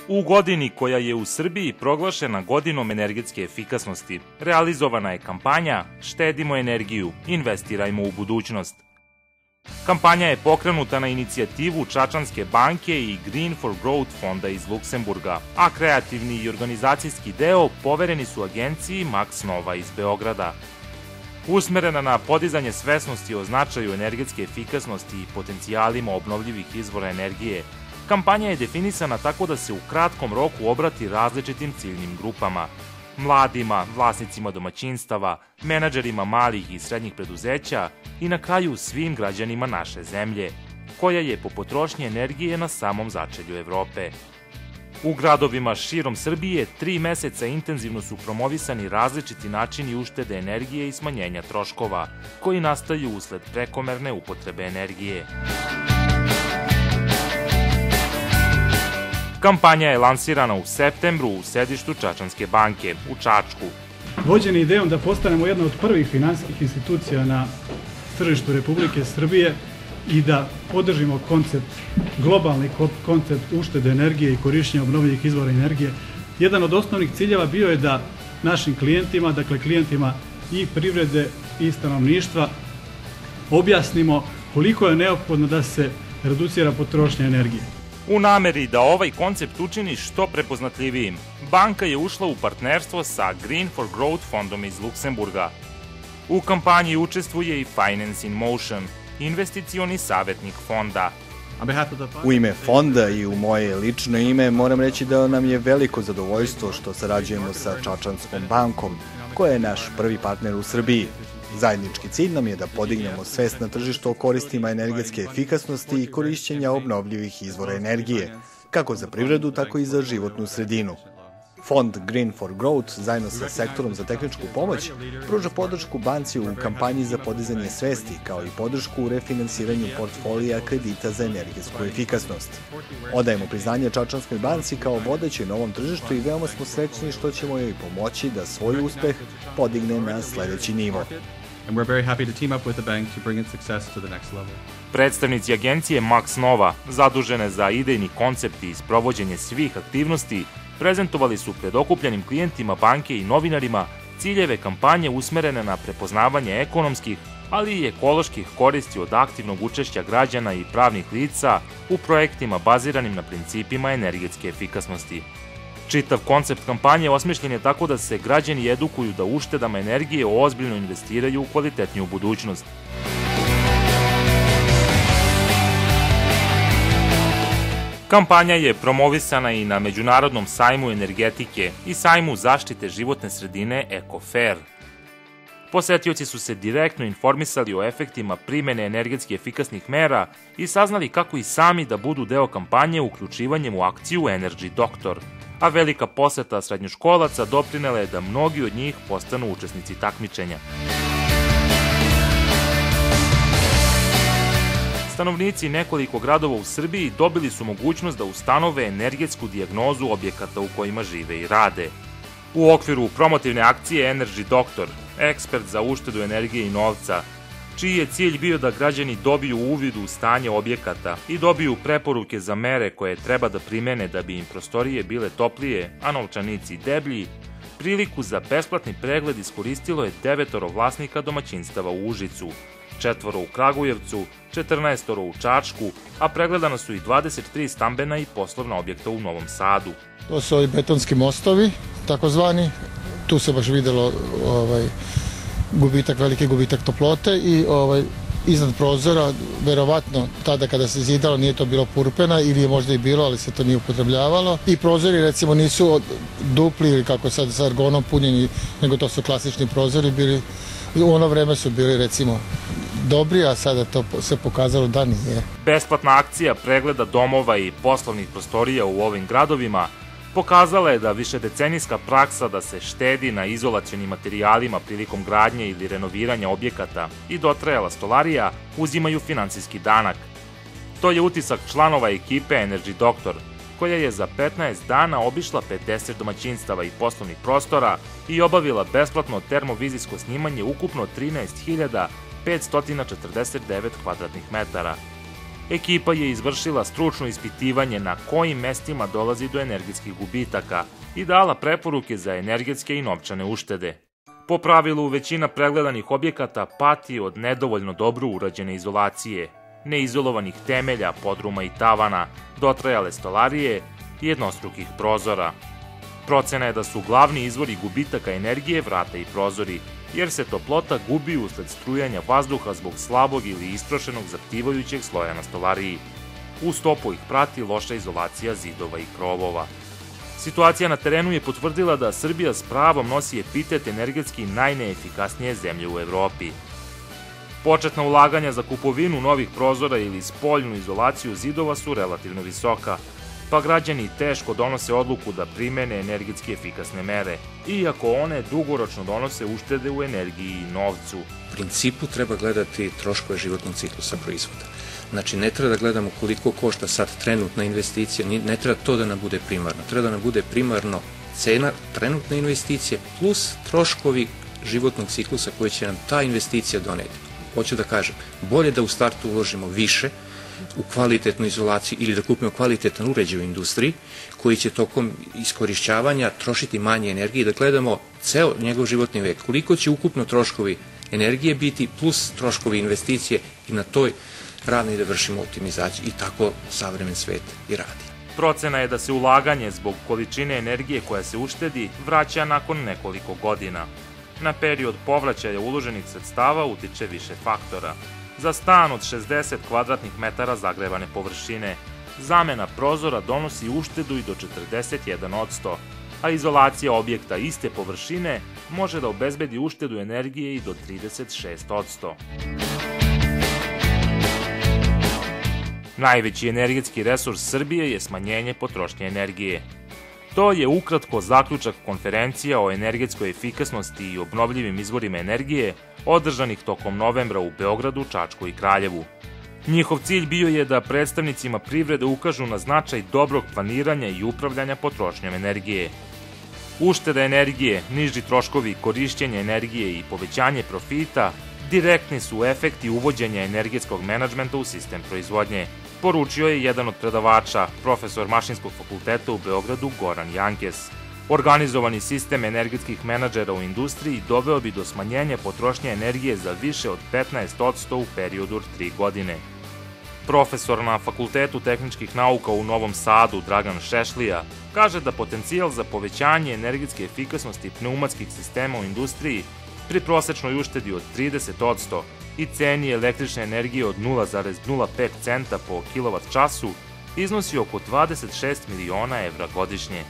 U godini koja je u Srbiji proglašena godinom energetske efikasnosti, realizovana je kampanja Štedimo energiju, investirajmo u budućnost. Kampanja je pokrenuta na inicijativu Čačanske banke i Green for Growth fonda iz Luksemburga, a kreativni i organizacijski deo povereni su agenciji Max Nova iz Beograda. Usmerena na podizanje svesnosti o značaju energetske efikasnosti i potencijalima obnovljivih izvora energije, kampanja je definisana tako da se u kratkom roku obrati različitim ciljnim grupama: mladima, vlasnicima domaćinstava, menadžerima malih i srednjih preduzeća i na kraju svim građanima naše zemlje, koja je po potrošnji energije na samom začelju Evrope. U gradovima širom Srbije 3 meseca intenzivno su promovisani različiti načini uštede energije i smanjenja troškova, koji nastaju usled prekomerne upotrebe energije. Kampanja je lansirana u septembru u sedištu Čačanske banke u Čačku. Vođeni idejom da postanemo jedna od prvih finansijskih institucija na tržištu Republike Srbije i da podržimo globalni koncept uštede energije i korišćenja obnovljivih izvora energije, jedan od osnovnih ciljeva bio je da našim klijentima, dakle klijentima i privrede i stanovništva, objasnimo koliko je neophodno da se reducira potrošnja energije. U nameri da ovaj koncept učini što prepoznatljivijim, banka je ušla u partnerstvo sa Green for Growth fondom iz Luksemburga. U kampanji učestvuje i Finance in Motion, investicioni savjetnik fonda. U ime fonda i u moje lično ime moram reći da nam je veliko zadovoljstvo što sarađujemo sa Čačanskom bankom, koja je naš prvi partner u Srbiji. Zajednički cilj nam je da podignemo svest na tržištu o koristima energetske efikasnosti i korišćenja obnovljivih izvora energije, kako za privredu, tako i za životnu sredinu. Fond Green for Growth, zajedno sa sektorom za tehničku pomoć, pruža podršku banci u kampanji za podizanje svesti, kao i podršku u refinansiranju portfolija kredita za energetsku efikasnost. Odajemo priznanje Čačanskoj banci kao vodećoj na ovom tržištu i veoma smo srećni što ćemo joj pomoći da svoj uspeh podigne na sledeći nivo. Predstavnici agencije Max Nova, zadužene za idejni koncept i sprovođenje svih aktivnosti, prezentovali su pred okupljenim klijentima banke i novinarima ciljeve kampanje usmerene na prepoznavanje ekonomskih, ali i ekoloških koristi od aktivnog učešća građana i pravnih lica u projektima baziranim na principima energetske efikasnosti. Čitav koncept kampanje osmišljen je tako da se građani edukuju da uštedama energije ozbiljno investiraju u kvalitetniju budućnost. Kampanja je promovisana i na Međunarodnom sajmu energetike i sajmu zaštite životne sredine EcoFair. Posetioci su se direktno informisali o efektima primene energetski efikasnih mera i saznali kako i sami da budu deo kampanje uključivanjem u akciju Energy Doctor, a velika poseta srednjoškolaca doprinela je da mnogi od njih postanu učesnici takmičenja. Stanovnici nekoliko gradova u Srbiji dobili su mogućnost da ustanove energetsku dijagnozu objekata u kojima žive i rade. U okviru promotivne akcije Energy Doctor, ekspert za uštedu energije i novca, čiji je cilj bio da građani dobiju uvid u stanje objekata i dobiju preporuke za mere koje treba da primene da bi im prostorije bile toplije, a novčanici deblji, priliku za besplatni pregled iskoristilo je 9 vlasnika domaćinstava u Užicu, 4 u Kragujevcu, 14 u Čačku, a pregledana su i 23 stambena i poslovna objekta u Novom Sadu. To su ovi betonski mostovi, takozvani. Tu se baš videlo veliki gubitak toplote i iznad prozora, verovatno tada kada se zidalo nije to bilo purpena ili je možda i bilo, ali se to nije upotrebljavalo. I prozori recimo nisu dupli ili kako sad sa argonom punjeni, nego to su klasični prozori bili. U ono vreme su bili recimo dobri, a sada to se pokazalo da nije. Besplatna akcija pregleda domova i poslovnih prostorija u ovim gradovima pokazala je da višedecenijska praksa da se štedi na izolacionim materijalima prilikom gradnje ili renoviranja objekata i dotrajala stolarija uzimaju finansijski danak. To je utisak članova ekipe Energy Doctor, koja je za 15 dana obišla 50 domaćinstava i poslovnih prostora i obavila besplatno termovizijsko snimanje ukupno 13.549 kvadratnih metara. Ekipa je izvršila stručno ispitivanje na kojim mestima dolazi do energetskih gubitaka i dala preporuke za energetske i novčane uštede. Po pravilu, većina pregledanih objekata pati od nedovoljno dobro urađene izolacije, neizolovanih temelja, podruma i tavana, dotrajale stolarije i jednostrukih prozora. Procena je da su glavni izvori gubitaka energije vrata i prozori, jer se toplota gubi usled strujanja vazduha zbog slabog ili istrošenog zaptivajućeg sloja na stolariji. Uz topu ih prati loša izolacija zidova i krovova. Situacija na terenu je potvrdila da Srbija s pravom nosi epitet energetski najneefikasnije zemlje u Evropi. Početna ulaganja za kupovinu novih prozora ili spoljnu izolaciju zidova su relativno visoka, pa građani teško donose odluku da primene energetski efikasne mere, iako one dugoročno donose uštede u energiji i novcu. U principu treba gledati troškove životnog ciklusa proizvoda. Znači, ne treba da gledamo koliko košta sad trenutna investicija, ne treba to da nam bude primarno. Treba da nam bude primarno cena trenutne investicije plus troškovi životnog ciklusa koje će nam ta investicija doneti. Hoću da kažem, bolje da u startu uložimo više u kvalitetnu izolaciju ili da kupimo kvalitetan uređaj u industriji koji će tokom iskorišćavanja trošiti manje energije i da gledamo ceo njegov životni vek. Koliko će ukupno troškovi energije biti plus troškovi investicije i na toj ravni da vršimo optimizaciju i tako savremen svet i radi. Procena je da se ulaganje zbog količine energije koja se uštedi vraća nakon nekoliko godina. Na period povraćaja uloženih sredstava utiče više faktora. Za stan od 60 kvadratnih metara zagrevane površine, zamena prozora donosi uštedu i do 41%, a izolacija objekta iste površine može da obezbedi uštedu energije i do 36%. Najveći energetski resurs Srbije je smanjenje potrošnje energije. To je ukratko zaključak konferencija o energetskoj efikasnosti i obnovljivim izvorima energije održanih tokom novembra u Beogradu, Čačku i Kraljevu. Njihov cilj bio je da predstavnicima privrede ukažu na značaj dobrog planiranja i upravljanja potrošnjom energije. Ušteda energije, niži troškovi korišćenja energije i povećanje profita direktni su efekti uvođenja energetskog menadžmenta u sistem proizvodnje, poručio je jedan od predavača, profesor Mašinskog fakulteta u Beogradu Goran Jankes. Organizovani sistem energetskih menadžera u industriji doveo bi do smanjenja potrošnje energije za više od 15% u periodu od 3 godine. Profesor na Fakultetu tehničkih nauka u Novom Sadu Dragan Šešlija kaže da potencijal za povećanje energetske efikasnosti pneumatskih sistema u industriji pri prosečnoj uštedi od 30% i ceni električne energije od 0,05 centa po kWh iznosi oko 26 miliona evra godišnje.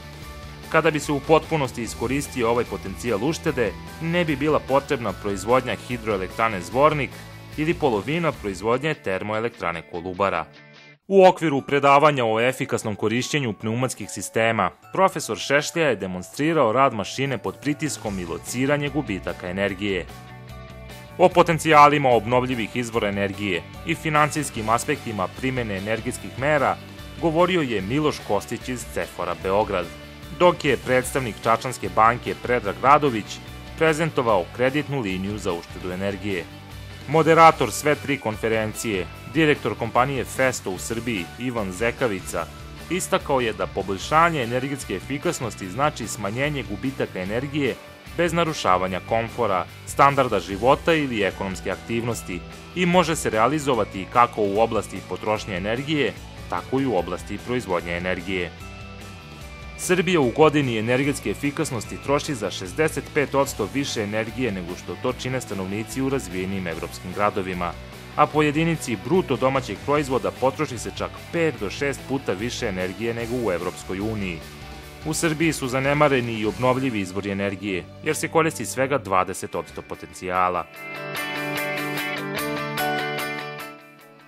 Kada bi se u potpunosti iskoristio ovaj potencijal uštede, ne bi bila potrebna proizvodnja hidroelektrane Zvornik ili polovina proizvodnje termoelektrane Kolubara. U okviru predavanja o efikasnom korišćenju pneumatskih sistema, profesor Šešlja je demonstrirao rad mašine pod pritiskom i lociranje gubitaka energije. O potencijalima obnovljivih izvora energije i finansijskim aspektima primene energetskih mera govorio je Miloš Kostić iz CEFOR-a Beograd, dok je predstavnik Čačanske banke Predrag Radović prezentovao kreditnu liniju za uštedu energije. Moderator sve 3 konferencije, direktor kompanije Festo u Srbiji Ivan Zekavica, istakao je da poboljšanje energetske efikasnosti znači smanjenje gubitaka energije bez narušavanja komfora, standarda života ili ekonomske aktivnosti i može se realizovati kako u oblasti potrošnje energije, tako i u oblasti proizvodnje energije. Srbija u godini energetske efikasnosti troši za 65% više energije nego što to čine stanovnici u razvijenim evropskim gradovima, a po jedinici bruto domaćeg proizvoda potroši se čak 5 do 6 puta više energije nego u Evropskoj uniji. U Srbiji su zanemareni i obnovljivi izvori energije, jer se koristi svega 20% potencijala.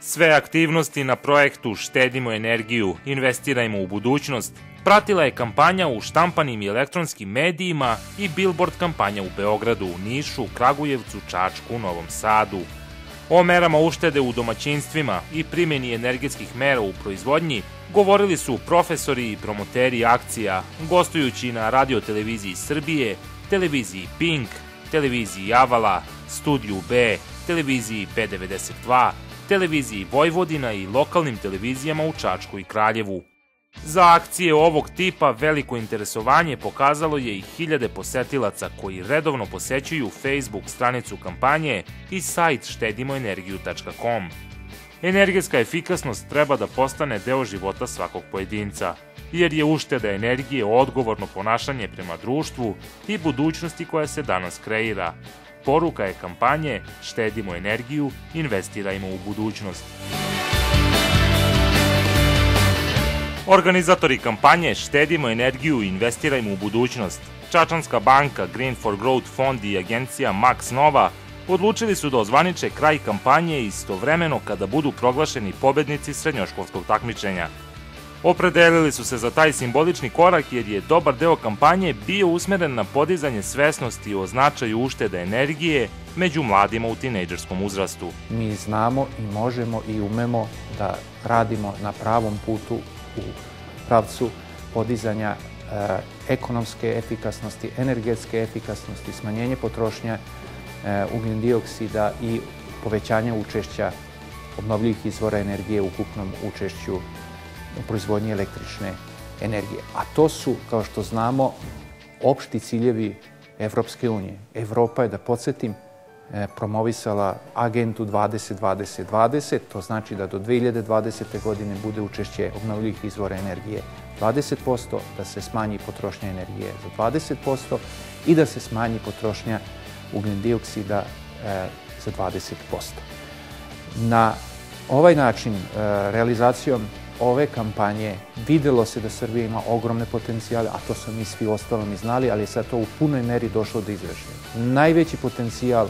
Sve aktivnosti na projektu Štedimo energiju, investirajmo u budućnost pratila je kampanja u štampanim i elektronskim medijima i billboard kampanja u Beogradu, Nišu, Kragujevcu, Čačku, Novom Sadu. O merama uštede u domaćinstvima i primjeni energetskih mera u proizvodnji govorili su profesori i promoteri akcija, gostujući na Radio-televiziji Srbije, televiziji Pink, televiziji Avala, Studiju B, televiziji B92, televiziji Vojvodina i lokalnim televizijama u Čačku i Kraljevu. Za akcije ovog tipa veliko interesovanje pokazalo je i hiljade posetilaca koji redovno posećuju Facebook stranicu kampanje i sajt štedimoenergiju.com. Energetska efikasnost treba da postane deo života svakog pojedinca, jer je ušteda energije odgovorno ponašanje prema društvu i budućnosti koja se danas kreira. Poruka je kampanje Štedimo energiju, investirajmo u budućnost. Organizatori kampanje Štedimo energiju, investirajmo u budućnost, Čačanska banka, Green for Growth fond i agencija Max Nova odlučili su da ozvaniče kraj kampanje istovremeno kada budu proglašeni pobednici srednjoškolskog takmičenja. Opredelili su se za taj simbolični korak jer je dobar deo kampanje bio usmeren na podizanje svesnosti o značaju uštede energije među mladima u tinejdžerskom uzrastu. Mi znamo i možemo i umemo da radimo na pravom putu u pravcu podizanja ekonomske efikasnosti, energetske efikasnosti, smanjenje potrošnje ugljen dioksida i povećanje učešća obnovljivih izvora energije u ukupnom učešću u proizvodnji električne energije. A to su, kao što znamo, opšti ciljevi Evropske unije. Evropa je, da podsjetim, promovisala agendu 20-20-20, to znači da do 2020. godine bude učešće obnovljivih izvora energije 20%, da se smanji potrošnja energije za 20% i da se smanji potrošnja ugljen dioksida za 20%. Na ovaj način, realizacijom ove kampanje, videlo se da Srbija ima ogromne potencijale, a to su mi svi ostalom i znali, ali je sad to u punoj meri došlo do izražaja. Najveći potencijal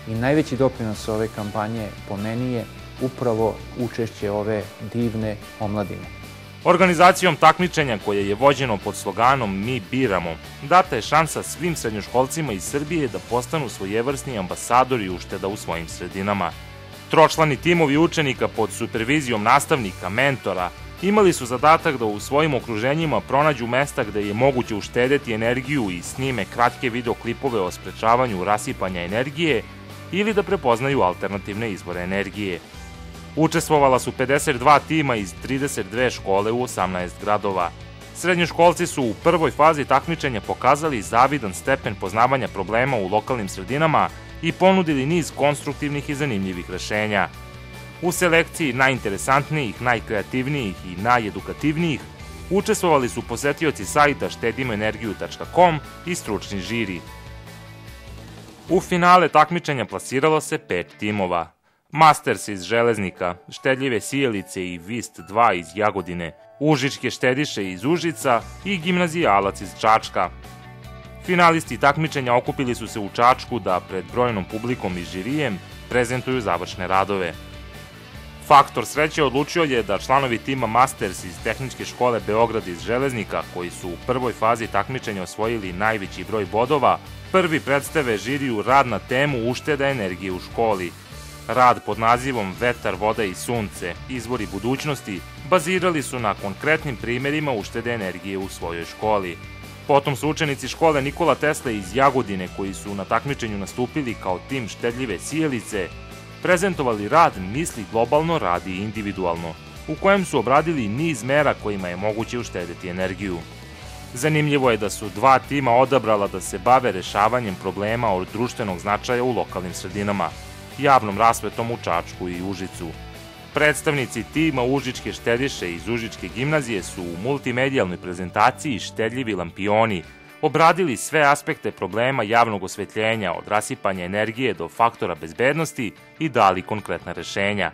i najveći doprinos ove kampanje po meni je upravo učešće ove divne omladine. Organizacijom takmičenja koje je vođeno pod sloganom Mi biramo, data je šansa svim srednjoškolcima iz Srbije da postanu svojevrsni ambasadori ušteda u svojim sredinama. Tročlani timovi učenika pod supervizijom nastavnika, mentora, imali su zadatak da u svojim okruženjima pronađu mesta gde je moguće uštedeti energiju i snime kratke videoklipove o sprečavanju rasipanja energije ili da prepoznaju alternativne izvore energije. Učestvovala su 52 tima iz 32 škole u 18 gradova. Srednjoškolci su u prvoj fazi takmičenja pokazali zavidan stepen poznavanja problema u lokalnim sredinama i ponudili niz konstruktivnih i zanimljivih rešenja. U selekciji najinteresantnijih, najkreativnijih i najedukativnijih učestvovali su posetioci sajta štedimoenergiju.com i stručni žiri. U finale takmičenja plasiralo se 5 timova. Masters iz Železnika, Štedljive sijalice i Vist 2 iz Jagodine, Užičke štediše iz Užica i Gimnazijalac iz Čačka. Finalisti takmičenja okupili su se u Čačku da pred brojnom publikom i žirijem prezentuju završne radove. Faktor sreće odlučio je da članovi tima Masters iz Tehničke škole Beograd iz Železnika, koji su u prvoj fazi takmičenja osvojili najveći broj bodova, prvi predstave žiriju rad na temu ušteda energije u školi. Rad pod nazivom Vetar, voda i sunce, izvori budućnosti, bazirali su na konkretnim primerima uštede energije u svojoj školi. Potom su učenici škole Nikola Tesla iz Jagodine, koji su na takmičenju nastupili kao tim Štedljive sijalice, prezentovali rad Misli globalno, radi individualno, u kojem su obradili niz mera kojima je moguće uštedeti energiju. Zanimljivo je da su 2 tima odabrala da se bave rešavanjem problema od društvenog značaja u lokalnim sredinama, javnom rasvetom u Čačku i Užicu. Predstavnici tima Užičke štediše iz Užičke gimnazije su u multimedijalnoj prezentaciji Štedljivi lampioni obradili sve aspekte problema javnog osvetljenja od rasipanja energije do faktora bezbednosti i dali konkretna rešenja.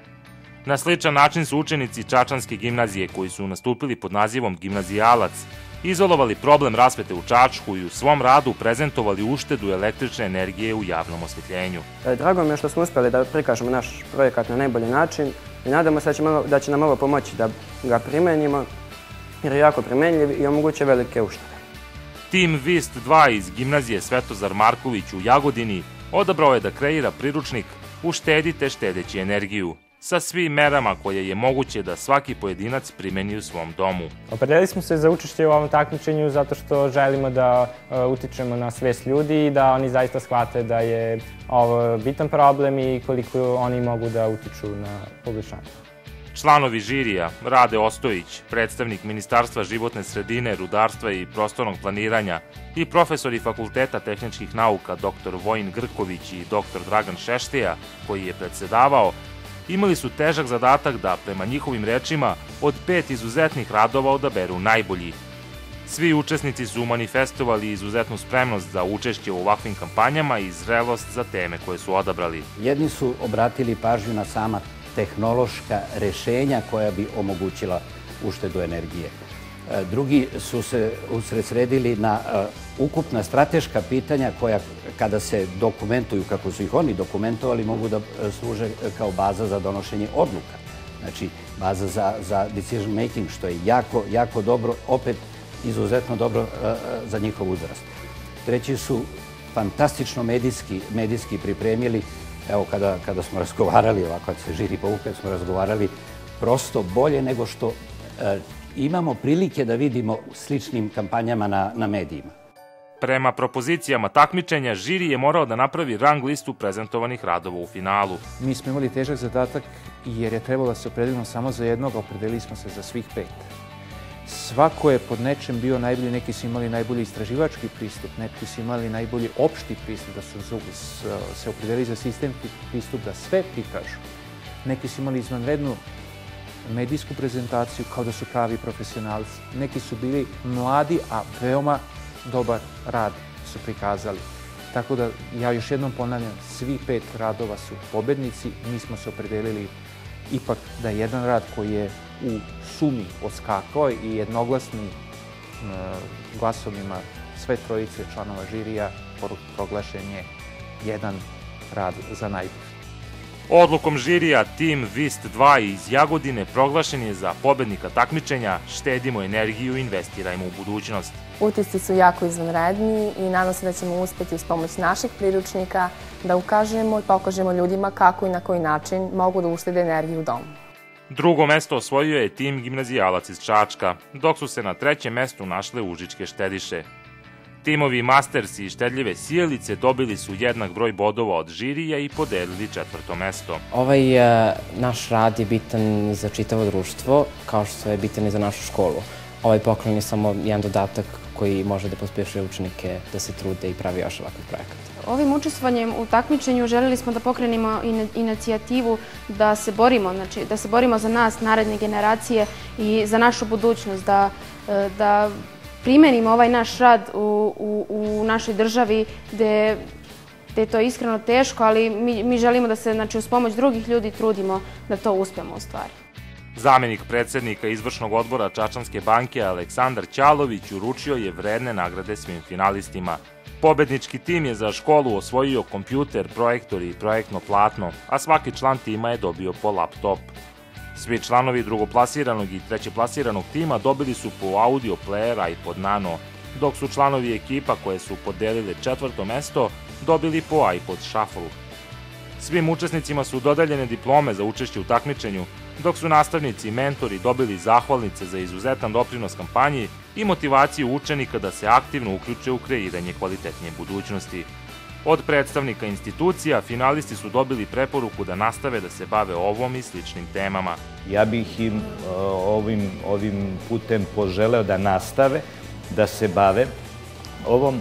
Na sličan način su učenici Čačanske gimnazije, koji su nastupili pod nazivom Gimnazijalac, izolovali problem rasvete u Čačku i u svom radu prezentovali uštedu električne energije u javnom osvetljenju. Drago mi je što smo uspeli da prikažemo naš projekat na najbolji način i nadamo se da će nam ovo pomoći da ga primenimo, jer je jako primenljiv i omogućuje velike uštede. Tim Vist 2 iz gimnazije Svetozar Marković u Jagodini odabrao je da kreira priručnik Uštedite štedeći energiju. sa svim merama koje je moguće da svaki pojedinac primeni u svom domu. Opredelili smo se za učešće u ovom takmičenju zato što želimo da utičemo na svest ljudi i da oni zaista shvate da je ovo bitan problem i koliko oni mogu da utiču na poboljšanje. Članovi žirija Rade Ostojić, predstavnik Ministarstva životne sredine, rudarstva i prostornog planiranja i profesori Fakulteta tehničkih nauka dr. Vojin Grković i dr. Dragan Šeštija, koji je predsedavao, imali su težak zadatak da, prema njihovim rečima, od 5 izuzetnih radova odaberu najbolji. Svi učesnici su manifestovali izuzetnu spremnost za učešće u ovakvim kampanjama i zrelost za teme koje su odabrali. Jedni su obratili pažnju na sama tehnološka rešenja koja bi omogućila uštedu energije. Drugi su se usredsredili na ukupna strateška pitanja koja, kada se dokumentuju, kako su ih oni dokumentovali, mogu da služe kao baza za donošenje odluka. Znači, baza za decision making, što je jako dobro, opet izuzetno dobro za njihov uzrast. Treći su fantastično medijski pripremili. Evo, kada smo razgovarali, ovako kad se žiri povukao, smo razgovarali prosto bolje nego što imamo prilike da vidimo u sličnim kampanjama na medijima. Prema propozicijama takmičenja, žiri je morao da napravi rang listu prezentovanih radova u finalu. Mi smo imali težak zadatak jer je trebalo da se opredelimo samo za jednog, a opredelili smo se za svih 5. Svako je pod nečem bio najbolji, neki su imali najbolji istraživački pristup, neki su imali najbolji opšti pristup, da su se opredelili za sistemski pristup, da sve prikažu. Neki su imali izvanrednu medijsku prezentaciju kao da su pravi profesionalci. Neki su bili mladi, a veoma dobar rad su prikazali. Tako da, ja još jednom ponavljam, svi 5 radova su pobednici. Mi smo se opredelili ipak da jedan rad koji je u sumi odskakao i jednoglasnim glasovima sve trojice članova žirija proglašen je jedan rad za najbolji. Odlukom žirija tim VIST 2 iz Jagodine proglašen je za pobednika takmičenja Štedimo energiju, investirajmo u budućnost. Utisci su jako izvanredni i nadam se da ćemo uspeti uz pomoć naših priručnika da ukažemo i pokažemo ljudima kako i na koji način mogu da uštede energiju u domu. Drugo mesto osvojio je tim gimnazijalac iz Čačka, dok su se na trećem mestu našle užičke štediše. Timovi Masters i štedljive sijalice dobili su jednak broj bodova od žirija i podelili 4. mesto. Ovaj naš rad je bitan za čitavo društvo, kao što je bitan i za našu školu. Ovaj poklon je samo jedan dodatak koji može da pospešuje učenike da se trude i pravi još ovakvih projekata. Ovim učestvovanjem u takmičenju želeli smo da pokrenemo inicijativu da se borimo, znači da se borimo za nas, naredne generacije i za našu budućnost, da primenimo ovaj naš rad u našoj državi gde je to iskreno teško, ali mi želimo da se, znači, uz pomoć drugih ljudi trudimo da to uspemo u stvari. Zamenik predsednika izvršnog odbora Čačanske banke Aleksandar Ćalović uručio je vredne nagrade svim finalistima. Pobednički tim je za školu osvojio kompjuter, projektor i projektno platno, a svaki član tima je dobio po laptop. Svi članovi drugoplasiranog i trećeplasiranog tima dobili su po audio player iPod Nano, dok su članovi ekipa koje su podelile 4. mesto dobili po iPod Shuffle. Svim učesnicima su dodeljene diplome za učešće u takmičenju, dok su nastavnici i mentori dobili zahvalnice za izuzetan doprinos kampanji i motivaciju učenika da se aktivno uključe u kreiranje kvalitetnije budućnosti. Od predstavnika institucija, finalisti su dobili preporuku da nastave da se bave ovom i sličnim temama. Ja bih im ovim putem poželeo da nastave, da se bave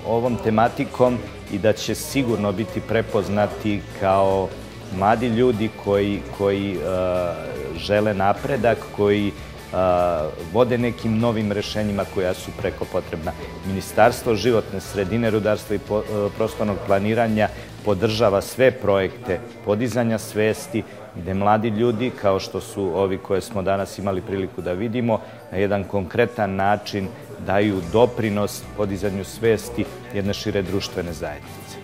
ovom tematikom i da će sigurno biti prepoznati kao mladi ljudi koji žele napredak, koji vode nekim novim rešenjima koja su preko potrebna. Ministarstvo životne sredine, rudarstva i prostornog planiranja podržava sve projekte podizanja svesti, gde mladi ljudi, kao što su ovi koje smo danas imali priliku da vidimo, na jedan konkretan način daju doprinos podizanju svesti jedne šire društvene zajednice.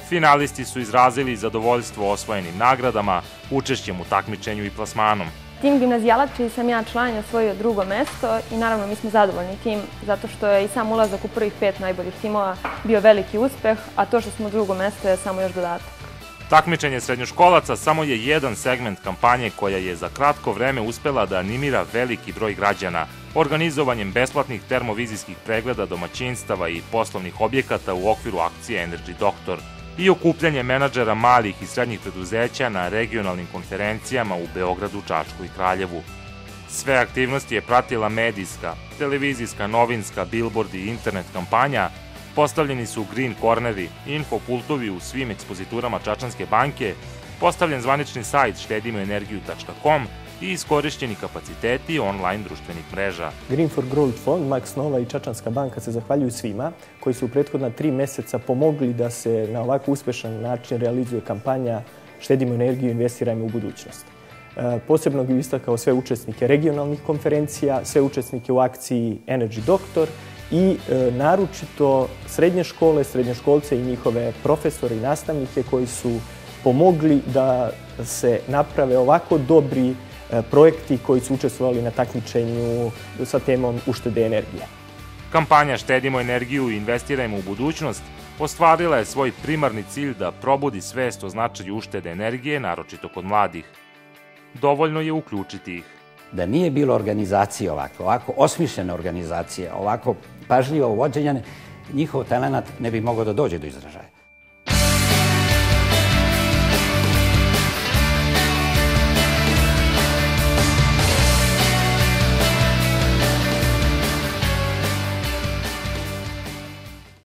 Finalisti su izrazili zadovoljstvo osvojenim nagradama, učešćem u takmičenju i plasmanom. Tim gimnazijalac, čiji sam ja član, je osvojio 2. mesto i naravno mi smo zadovoljni tim zato što je i sam ulazak u prvih 5 najboljih timova bio veliki uspeh, a to što smo 2. mesto je samo još dodatak. Takmičenje srednjoškolaca samo je jedan segment kampanje koja je za kratko vreme uspela da animira veliki broj građana, organizovanjem besplatnih termovizijskih pregleda domaćinstava i poslovnih objekata u okviru akcije Energy Doktor i okupljanje menadžera malih i srednjih preduzeća na regionalnim konferencijama u Beogradu, Čačku i Kraljevu. Sve aktivnosti je pratila medijska, televizijska, novinska, billboard i internet kampanja, postavljeni su green corneri, infopultovi u svim ekspoziturama Čačanske banke, postavljen zvanični sajt štedimoenergiju.com i iskorišćeni kapaciteti online društvenih mreža. Green for Growth fond, Max Nova i Čačanska banka se zahvaljuju svima koji su u prethodna 3 meseca pomogli da se na ovako uspešan način realizuje kampanja Štedimo energiju, investirajmo u budućnost. Posebno bih istakao sve učesnike regionalnih konferencija, sve učesnike u akciji Energy Doktor i naročito srednje škole, srednjoškolce i njihove profesore i nastavnike koji su pomogli da se naprave ovako dobri projekti koji su učestvovali na takmičenju sa temom uštede energije. Kampanja Štedimo energiju i investirajmo u budućnost ostvarila je svoj primarni cilj da probudi svest o značaju uštede energije, naročito kod mladih. Dovoljno je uključiti ih. Da nije bilo organizacije ovako osmišljene organizacije, ovako pažljivo vođenja, njihov talent ne bi mogao da dođe do izražaja.